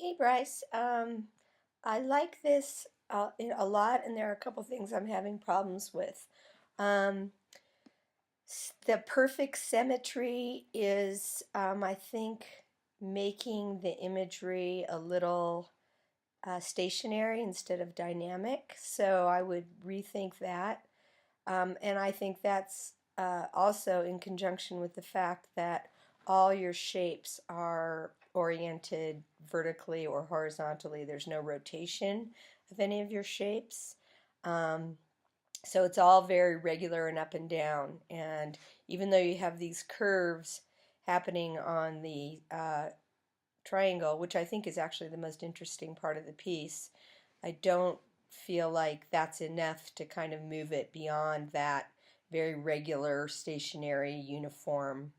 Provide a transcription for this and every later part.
Hey Bryce, I like this a lot, and there are a couple things I'm having problems with. Um, the perfect symmetry is, I think, making the imagery a little stationary instead of dynamic. So I would rethink that. And I think that's also in conjunction with the fact that all your shapes are oriented vertically or horizontally. There's no rotation of any of your shapes. Um, so it's all very regular and up and down. And even though you have these curves happening on the triangle, which I think is actually the most interesting part of the piece, I don't feel like that's enough to kind of move it beyond that very regular, stationary, uniform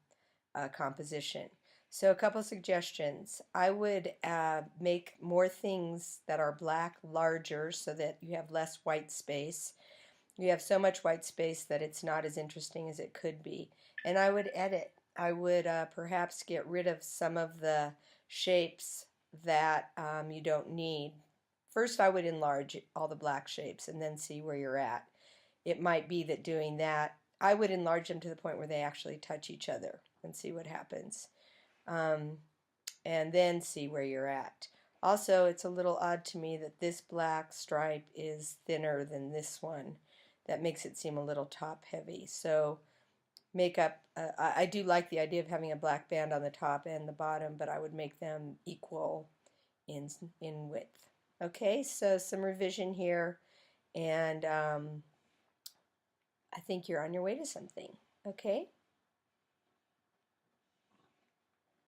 composition. So a couple suggestions. I would make more things that are black larger so that you have less white space. You have so much white space that it's not as interesting as it could be. And I would edit. I would perhaps get rid of some of the shapes that you don't need. First, I would enlarge all the black shapes and then see where you're at. It might be that doing that, I would enlarge them to the point where they actually touch each other and see what happens. Um, and then see where you're at. Also, it's a little odd to me that this black stripe is thinner than this one. That makes it seem a little top heavy. So make up, I do like the idea of having a black band on the top and the bottom, but I would make them equal in, in width. Okay, so some revision here, and I think you're on your way to something. Okay?